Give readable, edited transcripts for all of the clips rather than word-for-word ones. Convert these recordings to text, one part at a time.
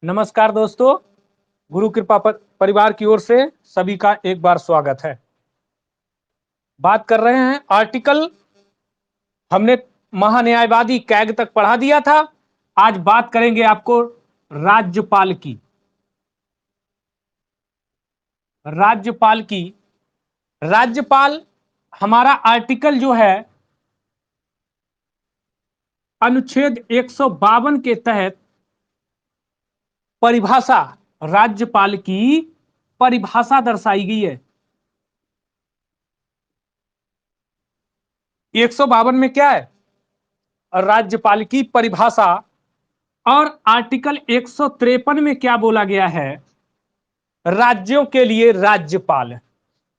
नमस्कार दोस्तों, गुरु कृपा परिवार की ओर से सभी का एक बार स्वागत है। बात कर रहे हैं आर्टिकल, हमने महान्यायवादी कैग तक पढ़ा दिया था। आज बात करेंगे आपको राज्यपाल की। राज्यपाल हमारा आर्टिकल जो है अनुच्छेद 152 के तहत परिभाषा, राज्यपाल की परिभाषा दर्शाई गई है। 152 में क्या है? राज्यपाल की परिभाषा। और आर्टिकल 153 में क्या बोला गया है? राज्यों के लिए राज्यपाल।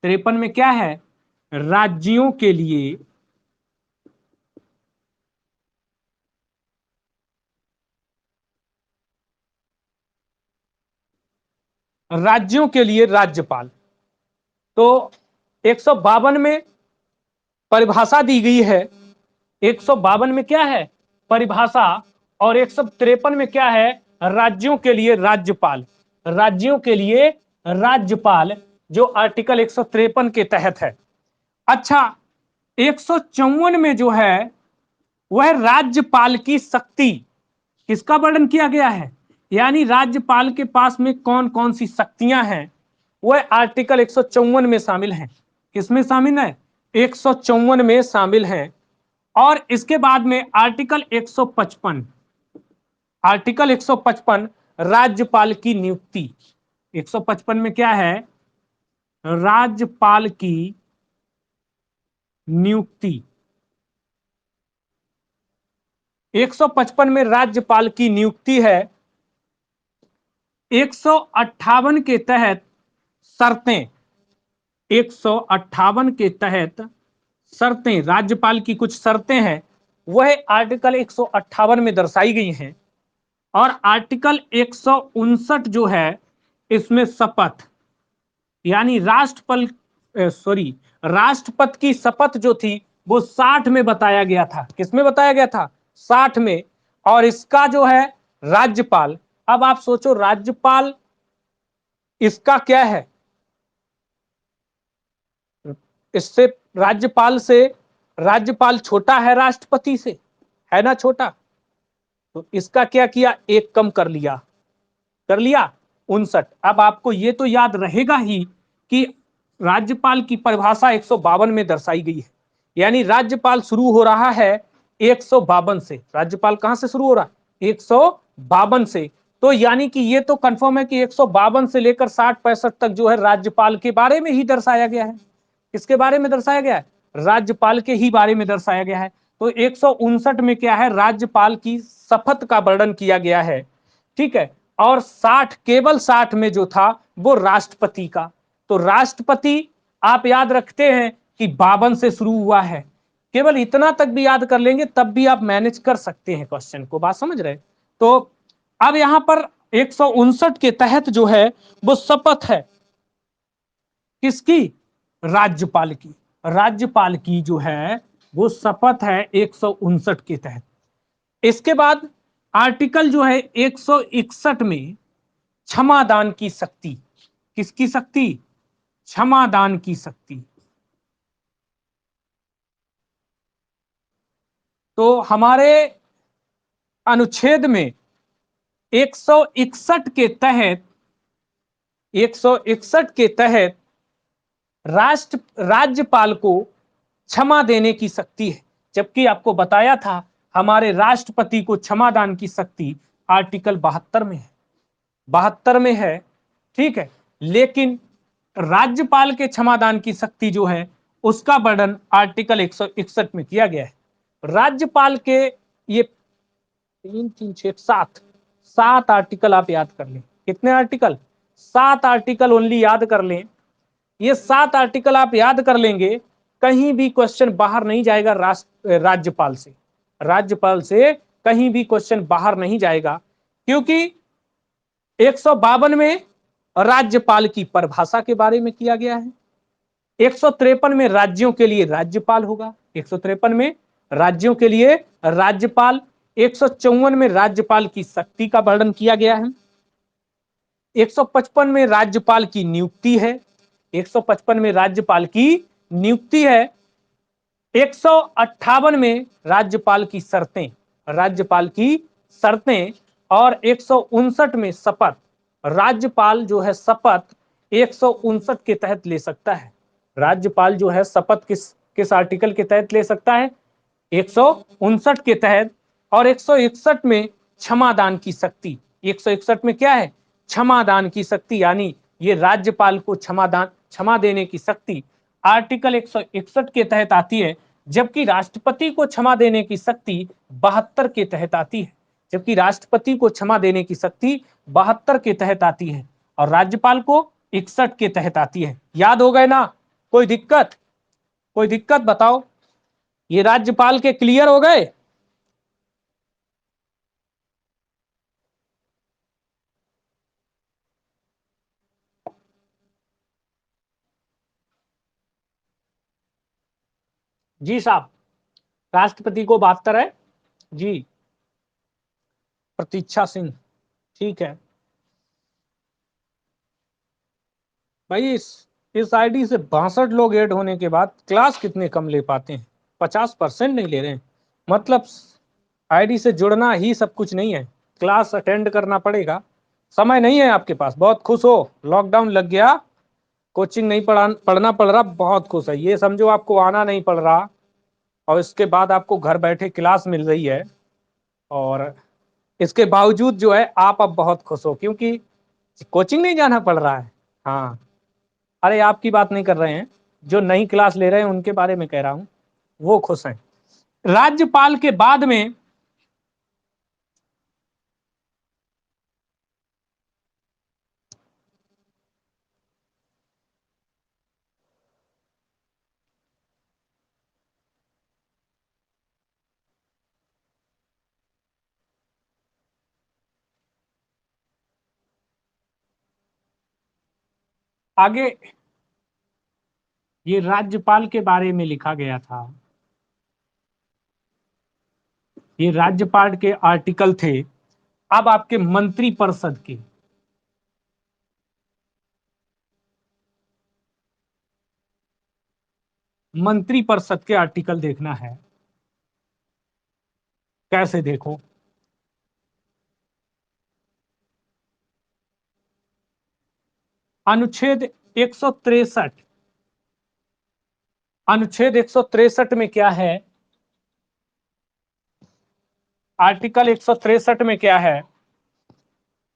53 में क्या है? राज्यों के लिए राज्यपाल। तो 152 में परिभाषा दी गई है। 152 में क्या है? परिभाषा। और 153 में क्या है? राज्यों के लिए राज्यपाल। राज्यों के लिए राज्यपाल जो आर्टिकल 153 के तहत है। अच्छा, 154 में जो है वह राज्यपाल की शक्ति, किसका वर्णन किया गया है? यानी राज्यपाल के पास में कौन कौन सी शक्तियां हैं, वह आर्टिकल 154 में शामिल हैं। किसमें शामिल है? 154 में शामिल हैं। और इसके बाद में आर्टिकल 155, आर्टिकल 155 राज्यपाल की नियुक्ति। 155 में क्या है? राज्यपाल की नियुक्ति। 155 में राज्यपाल की नियुक्ति है। 158 के तहत शर्तें, 158 के तहत शर्तें, राज्यपाल की कुछ शर्तें हैं, वह आर्टिकल 158 में दर्शाई गई हैं। और आर्टिकल 159 जो है इसमें शपथ, यानी राष्ट्रपति की शपथ जो थी वो 60 में बताया गया था। किसमें बताया गया था? 60 में। और इसका जो है राज्यपाल, अब आप सोचो राज्यपाल इसका क्या है? इससे राज्यपाल छोटा है राष्ट्रपति से, है ना छोटा? तो इसका क्या किया? एक कम कर लिया, 59। अब आपको ये तो याद रहेगा ही कि राज्यपाल की परिभाषा 152 में दर्शाई गई है। यानी राज्यपाल शुरू हो रहा है 152 से। राज्यपाल कहां से शुरू हो रहा है? 152 से। तो यानी कि ये तो कंफर्म है कि 152 से लेकर 60-65 तक जो है राज्यपाल के बारे में ही दर्शाया गया है। किसके बारे में दर्शाया गया है? राज्यपाल के ही बारे में दर्शाया गया है। तो 159 में क्या है? राज्यपाल की शपथ का वर्णन किया गया है। ठीक है। और 60, केवल 60 में जो था वो राष्ट्रपति का। तो राष्ट्रपति आप याद रखते हैं कि 52 से शुरू हुआ है। केवल इतना तक भी याद कर लेंगे तब भी आप मैनेज कर सकते हैं क्वेश्चन को। बात समझ रहे? तो अब यहां पर 159 के तहत जो है वो शपथ है किसकी? राज्यपाल की। राज्यपाल की जो है वो शपथ है 159 के तहत। इसके बाद आर्टिकल जो है 161 में क्षमादान की शक्ति। किसकी शक्ति? क्षमादान की शक्ति। तो हमारे अनुच्छेद में 161 के तहत, 161 के तहत राज्यपाल को क्षमा देने की शक्ति है। जबकि आपको बताया था हमारे राष्ट्रपति को क्षमादान की शक्ति आर्टिकल 72 में है, 72 में है। ठीक है। लेकिन राज्यपाल के क्षमादान की शक्ति जो है उसका वर्णन आर्टिकल 161 में किया गया है। राज्यपाल के ये 3 3 6 7 आर्टिकल आप याद कर लें। कितने आर्टिकल? 7 आर्टिकल ओनली याद कर लें। ये 7 आर्टिकल आप याद कर लेंगे, कहीं भी क्वेश्चन बाहर नहीं जाएगा राज्यपाल से। राज्यपाल से कहीं भी क्वेश्चन बाहर नहीं जाएगा, क्योंकि 152 में राज्यपाल की परिभाषा के बारे में किया गया है। 153 में राज्यों के लिए राज्यपाल होगा। 153 में राज्यों के लिए राज्यपाल। 154 में राज्यपाल की शक्ति का वर्णन किया गया है। 155 में राज्यपाल की नियुक्ति है, 155 में राज्यपाल की नियुक्ति है, 158 में राज्यपाल की शर्तें, राज्यपाल की शर्तें, और 159 में शपथ। राज्यपाल जो है शपथ 159 के तहत ले सकता है। राज्यपाल जो है शपथ किस आर्टिकल के तहत ले सकता है? 159 के तहत। और 161 में क्षमादान की शक्ति, 161 में क्या है? क्षमादान की शक्ति, यानी ये राज्यपाल को क्षमा देने की शक्ति आर्टिकल 161 के तहत आती है, जबकि राष्ट्रपति को क्षमा देने की शक्ति 72 के तहत आती है। जबकि राष्ट्रपति को क्षमा देने की शक्ति 72 के तहत आती है और राज्यपाल को 61 के तहत आती है। याद हो गए ना? कोई दिक्कत? कोई दिक्कत बताओ? ये राज्यपाल के क्लियर हो गए? जी साहब, राष्ट्रपति को 72 है जी। प्रतीक्षा सिंह, ठीक है भाई। इस आईडी से 62 लोग ऐड होने के बाद क्लास कितने कम ले पाते हैं? 50% नहीं ले रहे हैं। मतलब आईडी से जुड़ना ही सब कुछ नहीं है, क्लास अटेंड करना पड़ेगा। समय नहीं है आपके पास, बहुत खुश हो, लॉकडाउन लग गया, कोचिंग नहीं पढ़ना पड़ रहा, बहुत खुश है। ये समझो आपको आना नहीं पड़ रहा और इसके बाद आपको घर बैठे क्लास मिल रही है, और इसके बावजूद जो है आप अब बहुत खुश हो क्योंकि कोचिंग नहीं जाना पड़ रहा है। हाँ, अरे आपकी बात नहीं कर रहे हैं, जो नई क्लास ले रहे हैं उनके बारे में कह रहा हूं, वो खुश हैं। राज्यपाल के बाद में आगे ये राज्यपाल के बारे में लिखा गया था, ये राज्यपाल के आर्टिकल थे। अब आपके मंत्रिपरिषद के, मंत्रिपरिषद के आर्टिकल देखना है। कैसे देखो? अनुच्छेद 163, अनुच्छेद 163 में क्या है? आर्टिकल 163 में क्या है?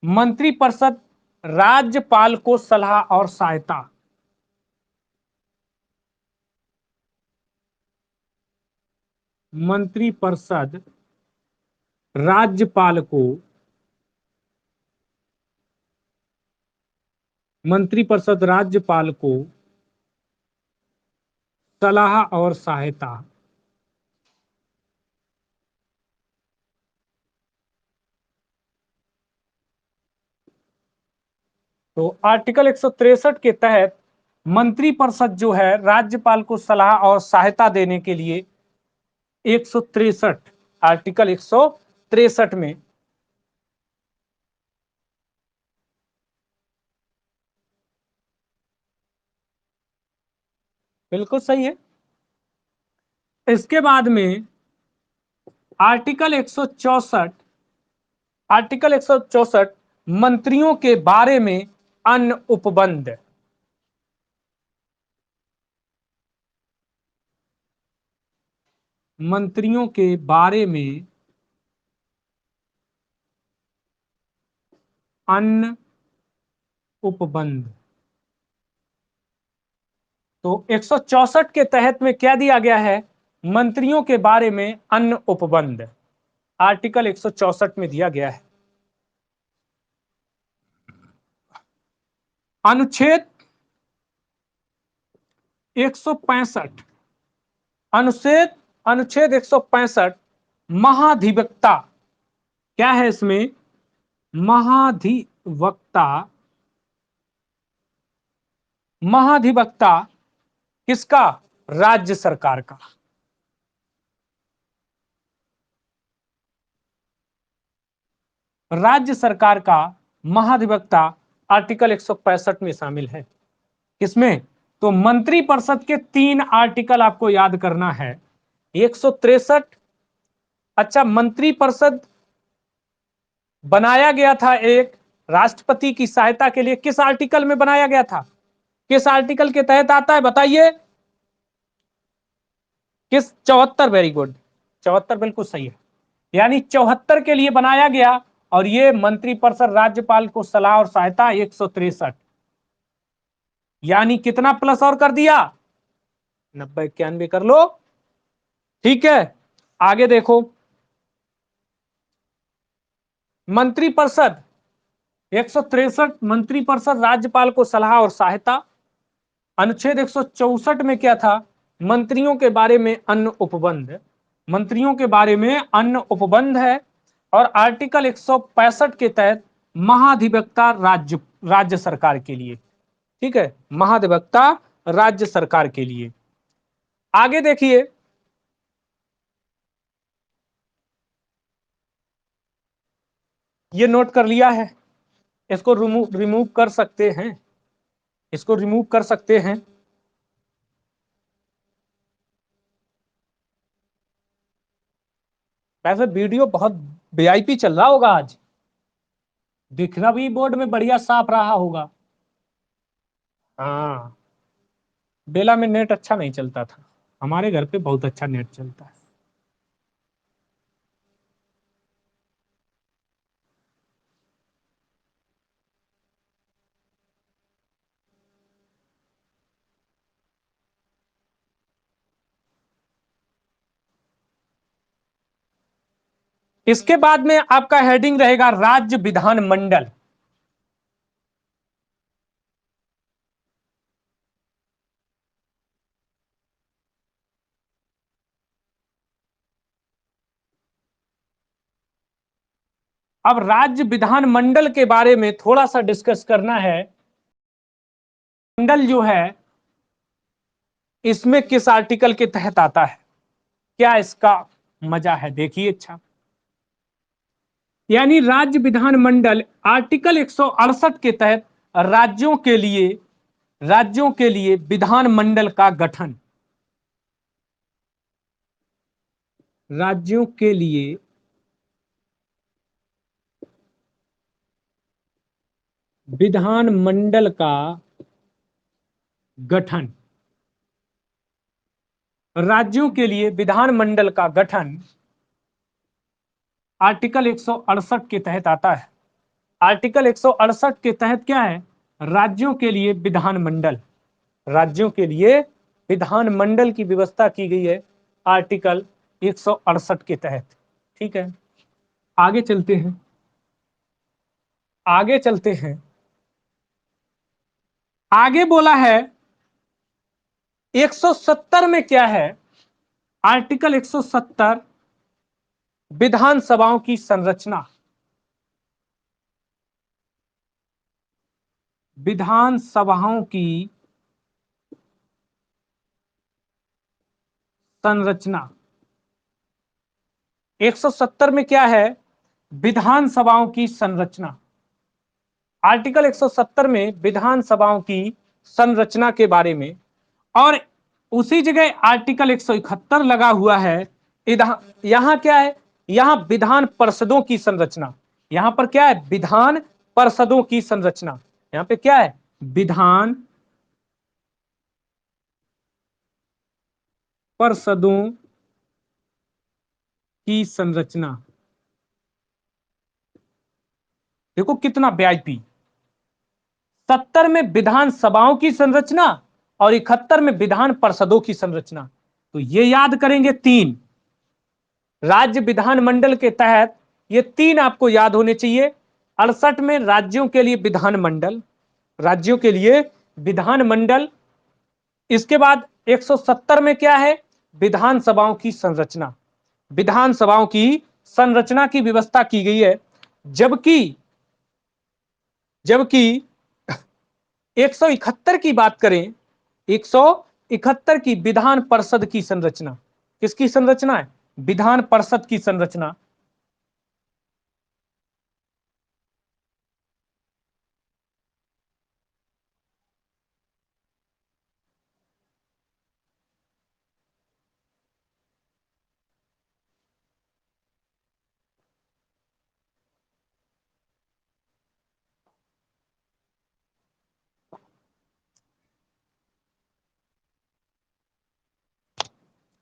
मंत्रिपरिषद राज्यपाल को सलाह और सहायता, मंत्रिपरिषद राज्यपाल को, मंत्रिपरिषद राज्यपाल को सलाह और सहायता, तो आर्टिकल 163 के तहत मंत्रिपरिषद जो है राज्यपाल को सलाह और सहायता देने के लिए 163, आर्टिकल 163 में बिल्कुल सही है। इसके बाद में आर्टिकल 164, आर्टिकल 164 मंत्रियों के बारे में अन्य उपबंध, मंत्रियों के बारे में अन्य उपबंध। तो 164 के तहत में क्या दिया गया है? मंत्रियों के बारे में अन्य उपबंध, आर्टिकल 164 में दिया गया है। अनुच्छेद 165, अनुच्छेद अनुच्छेद 165 महाधिवक्ता, क्या है इसमें? महाधिवक्ता, महाधिवक्ता किसका? राज्य सरकार का। राज्य सरकार का महाधिवक्ता आर्टिकल 165 में शामिल है। किसमें? तो मंत्रिपरिषद के 3 आर्टिकल आपको याद करना है। 163। अच्छा, मंत्रिपरिषद बनाया गया था एक राष्ट्रपति की सहायता के लिए, किस आर्टिकल में बनाया गया था? किस आर्टिकल के तहत आता है बताइए? किस? 74। वेरी गुड, 74 बिल्कुल सही है। यानी 74 के लिए बनाया गया, और ये मंत्रिपरिषद राज्यपाल को सलाह और सहायता 163। यानी कितना प्लस और कर दिया? 90 91 कर लो। ठीक है, आगे देखो। मंत्रिपरिषद 163, मंत्रिपरिषद राज्यपाल को सलाह और सहायता। अनुच्छेद 164 में क्या था? मंत्रियों के बारे में अन्य उपबंध, मंत्रियों के बारे में अन्य उपबंध है। और आर्टिकल 165 के तहत महाधिवक्ता राज्य सरकार के लिए। ठीक है, महाधिवक्ता राज्य सरकार के लिए। आगे देखिए, ये नोट कर लिया है, इसको रिमूव कर सकते हैं, इसको रिमूव कर सकते हैं। वैसे वीडियो बहुत वीआईपी चल रहा होगा आज, दिखना भी बोर्ड में बढ़िया साफ रहा होगा। हाँ, बेला में नेट अच्छा नहीं चलता था, हमारे घर पे बहुत अच्छा नेट चलता है। इसके बाद में आपका हेडिंग रहेगा राज्य विधान मंडल। अब राज्य विधान मंडल के बारे में थोड़ा सा डिस्कस करना है। मंडल जो है, इसमें किस आर्टिकल के तहत आता है, क्या इसका मजा है? देखिए। अच्छा, यानी राज्य विधान मंडल आर्टिकल 168 के तहत राज्यों के लिए विधान मंडल का गठन, राज्यों के लिए विधान मंडल का गठन, राज्यों के लिए विधान मंडल का गठन आर्टिकल 168 के तहत आता है। आर्टिकल 168 के तहत क्या है? राज्यों के लिए विधान मंडल, राज्यों के लिए विधान मंडल की व्यवस्था की गई है आर्टिकल 168 के तहत। ठीक है, आगे चलते हैं, आगे चलते हैं। आगे बोला है 170 में क्या है? आर्टिकल 170 विधानसभाओं की संरचना, विधानसभाओं की संरचना। 170 में क्या है? विधानसभाओं की संरचना। आर्टिकल 170 में विधानसभाओं की संरचना के बारे में, और उसी जगह आर्टिकल 171 लगा हुआ है। यहां क्या है? यहां विधान परिषदों की संरचना। यहां पर क्या है? विधान परिषदों की संरचना। यहां पे क्या है? विधान परिषदों की संरचना। देखो कितना वीआईपी। 70 में विधानसभाओं की संरचना और 71 में विधान परिषदों की संरचना। तो ये याद करेंगे 3 राज्य विधान मंडल के तहत, ये 3 आपको याद होने चाहिए। 68 में राज्यों के लिए विधान मंडल, राज्यों के लिए विधान मंडल। इसके बाद 170 में क्या है? विधानसभाओं की संरचना, विधानसभाओं की संरचना की व्यवस्था की गई है। जबकि जबकि 171 की बात करें, 171 की विधान परिषद की संरचना, किसकी संरचना है? विधान परिषद की संरचना।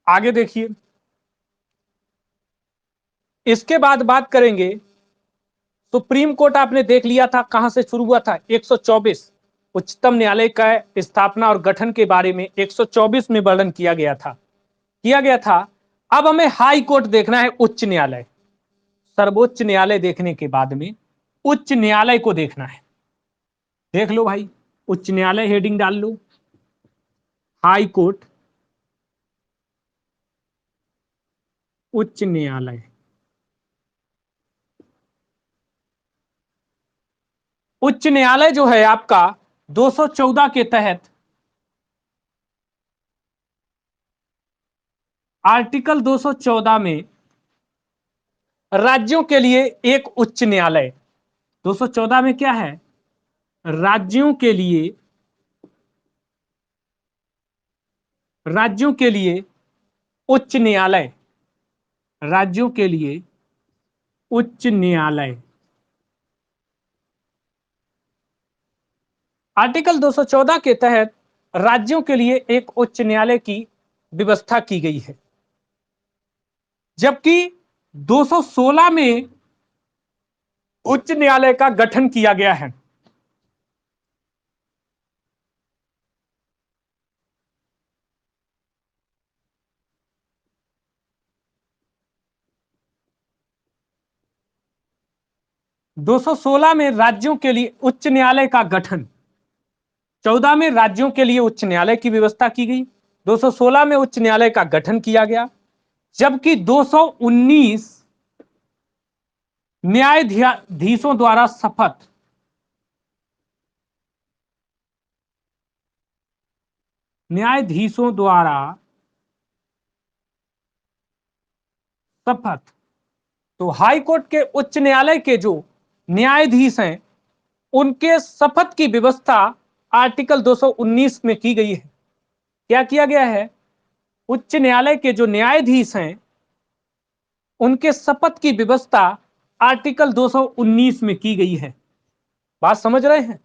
आगे देखिए, इसके बाद बात करेंगे, सुप्रीम कोर्ट आपने देख लिया था कहां से शुरू हुआ था, 124 उच्चतम न्यायालय का स्थापना और गठन के बारे में 124 में वर्णन किया गया था। अब हमें हाई कोर्ट देखना है, उच्च न्यायालय, सर्वोच्च न्यायालय देखने के बाद में उच्च न्यायालय को देखना है। देख लो भाई, उच्च न्यायालय हेडिंग डाल लो, हाई कोर्ट, उच्च न्यायालय। उच्च न्यायालय जो है आपका 214 के तहत, आर्टिकल 214 में राज्यों के लिए एक उच्च न्यायालय, 214 में क्या है, राज्यों के लिए उच्च न्यायालय, राज्यों के लिए उच्च न्यायालय। आर्टिकल 214 के तहत राज्यों के लिए एक उच्च न्यायालय की व्यवस्था की गई है, जबकि 216 में उच्च न्यायालय का गठन किया गया है। दो सौ सोलह में राज्यों के लिए उच्च न्यायालय का गठन, 14 में राज्यों के लिए उच्च न्यायालय की व्यवस्था की गई, 216 में उच्च न्यायालय का गठन किया गया, जबकि 219 न्यायाधीशों द्वारा शपथ, न्यायाधीशों द्वारा शपथ। तो हाई कोर्ट के उच्च न्यायालय के जो न्यायाधीश हैं उनके शपथ की व्यवस्था आर्टिकल 219 में की गई है। क्या किया गया है, उच्च न्यायालय के जो न्यायाधीश हैं उनके शपथ की व्यवस्था आर्टिकल 219 में की गई है। बात समझ रहे हैं।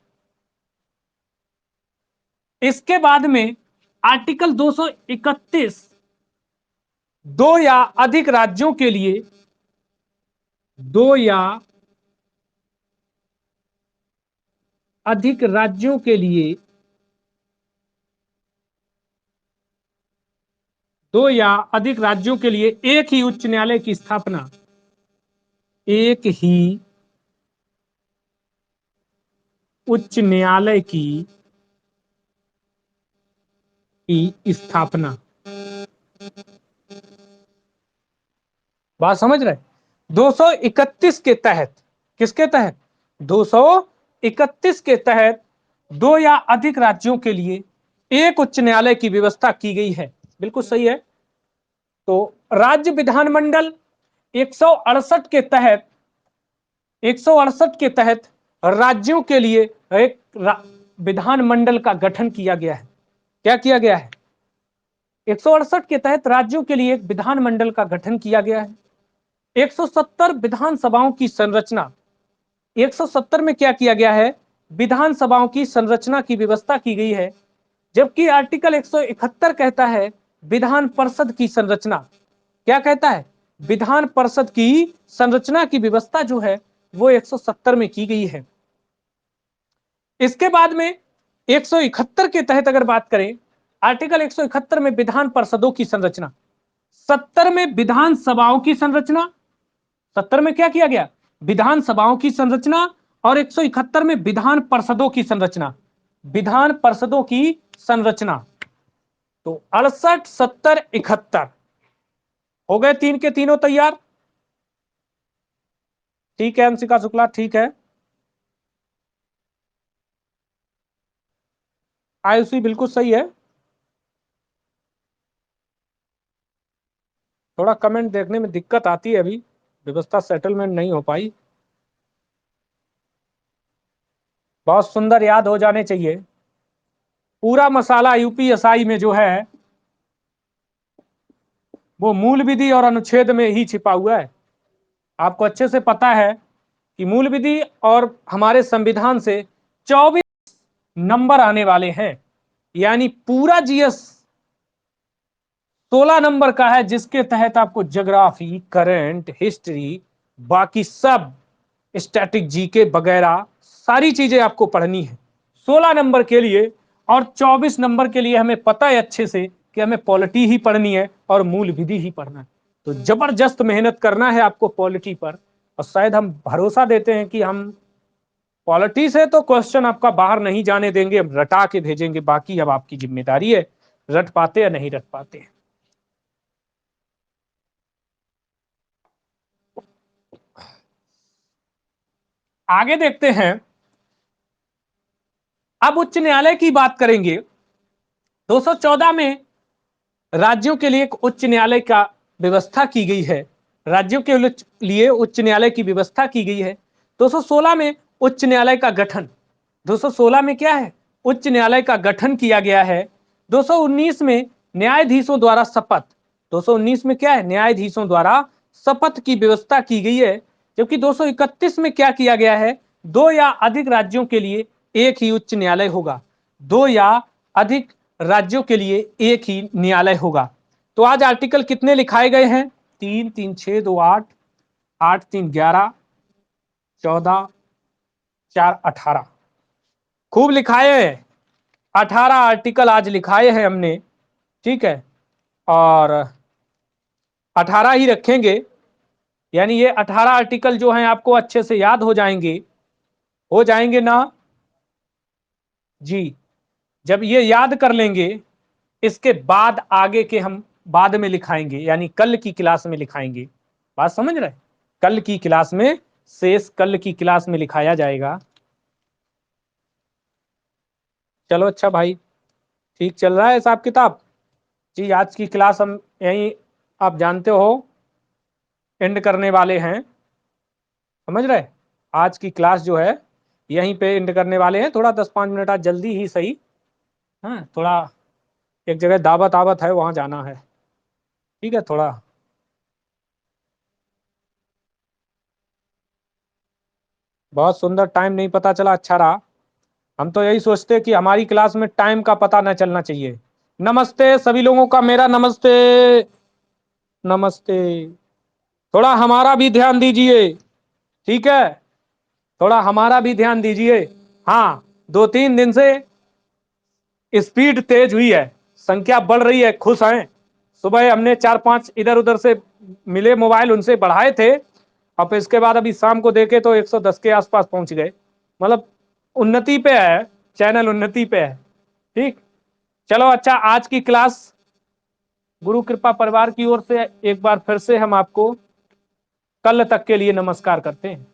इसके बाद में आर्टिकल 231 दो या अधिक राज्यों के लिए, दो या अधिक राज्यों के लिए, दो या अधिक राज्यों के लिए एक ही उच्च न्यायालय की स्थापना, एक ही उच्च न्यायालय की स्थापना। बात समझ रहे, 231 के तहत, किसके तहत, 231 के तहत दो या अधिक राज्यों के लिए एक उच्च न्यायालय की व्यवस्था की गई है। बिल्कुल सही है। तो राज्य विधानमंडल 168 के तहत, 168 के तहत राज्यों के लिए एक विधानमंडल का गठन किया गया है। क्या किया गया है, 168 के तहत राज्यों के लिए एक विधानमंडल का गठन किया गया है। 170 विधानसभाओं की संरचना, 170 में क्या किया गया है, विधानसभाओं की संरचना की व्यवस्था की गई है, जबकि आर्टिकल 171 कहता है विधान परिषद की संरचना। क्या कहता है, विधान परिषद की संरचना की व्यवस्था जो है वो 170 में की गई है। इसके बाद में 171 के तहत अगर बात करें, आर्टिकल 171 में विधान परिषदों की संरचना, 70 में विधानसभाओं की संरचना, 70 में क्या किया गया, विधानसभाओं की संरचना, और 171 में विधान परिषदों की संरचना, विधान परिषदों की संरचना। तो 68, 70, 71 हो गए, तीन के तीनों तैयार। ठीक है अंशिका शुक्ला, ठीक है। आयुषी बिल्कुल सही है। थोड़ा कमेंट देखने में दिक्कत आती है, अभी व्यवस्था सेटलमेंट नहीं हो पाई। बहुत सुंदर याद हो जाने चाहिए। पूरा मसाला यूपीएसआई में जो है वो मूल विधि और अनुच्छेद में ही छिपा हुआ है। आपको अच्छे से पता है कि मूल विधि और हमारे संविधान से 24 नंबर आने वाले हैं, यानी पूरा जीएस 16 नंबर का है जिसके तहत आपको ज्योग्राफी, करंट, हिस्ट्री, बाकी सब स्टैटिक, जीके वगैरह सारी चीजें आपको पढ़नी है 16 नंबर के लिए। और 24 नंबर के लिए हमें पता है अच्छे से कि हमें पॉलिटी ही पढ़नी है और मूल विधि ही पढ़ना है। तो जबरदस्त मेहनत करना है आपको पॉलिटी पर, और शायद हम भरोसा देते हैं कि हम पॉलिटी से तो क्वेश्चन आपका बाहर नहीं जाने देंगे, हम रटा के भेजेंगे, बाकी अब आपकी जिम्मेदारी है रट पाते या नहीं रट पाते। आगे देखते हैं, अब उच्च न्यायालय की बात करेंगे। 214 में राज्यों के लिए एक उच्च न्यायालय का व्यवस्था की गई है, राज्यों के लिए उच्च न्यायालय की व्यवस्था की गई है। 216 में उच्च न्यायालय का गठन, 216 में क्या है, उच्च न्यायालय का गठन किया गया है। 219 में न्यायाधीशों द्वारा शपथ, 219 में क्या है, न्यायाधीशों द्वारा शपथ की व्यवस्था की गई है। जबकि 231 में क्या किया गया है, 2 या अधिक राज्यों के लिए एक ही उच्च न्यायालय होगा, 2 या अधिक राज्यों के लिए एक ही न्यायालय होगा। तो आज आर्टिकल कितने लिखाए गए हैं, 3 3 6 2 8, 8 3 11, 14 4 18, खूब लिखाए हैं, 18 आर्टिकल आज लिखाए हैं हमने, ठीक है। और 18 ही रखेंगे, यानी ये 18 आर्टिकल जो हैं आपको अच्छे से याद हो जाएंगे ना जी। जब ये याद कर लेंगे, इसके बाद आगे के हम बाद में लिखाएंगे, यानी कल की क्लास में लिखाएंगे। बात समझ रहे, कल की क्लास में, शेष कल की क्लास में लिखाया जाएगा। चलो अच्छा भाई, ठीक चल रहा है हिसाब किताब जी। आज की क्लास हम यहीं, आप जानते हो, एंड करने वाले हैं, समझ रहे, आज की क्लास जो है यहीं पे एंड करने वाले हैं। थोड़ा 10-5 मिनट आज जल्दी ही सही, हाँ थोड़ा एक जगह दावत आवत है, वहां जाना है, ठीक है। थोड़ा बहुत सुंदर, टाइम नहीं पता चला, अच्छा रहा। हम तो यही सोचते कि हमारी क्लास में टाइम का पता न चलना चाहिए। नमस्ते सभी लोगों का, मेरा नमस्ते, नमस्ते। थोड़ा हमारा भी ध्यान दीजिए, ठीक है, थोड़ा हमारा भी ध्यान दीजिए। हाँ, 2-3 दिन से स्पीड तेज हुई है, संख्या बढ़ रही है, खुश हैं। सुबह हमने 4-5 इधर उधर से मिले मोबाइल, उनसे बढ़ाए थे, अब इसके बाद अभी शाम को देखे तो 110 के आसपास पहुंच गए। मतलब उन्नति पे है, चैनल उन्नति पे है, ठीक। चलो अच्छा, आज की क्लास गुरु कृपा परिवार की ओर से एक बार फिर से हम आपको कल तक के लिए नमस्कार करते हैं।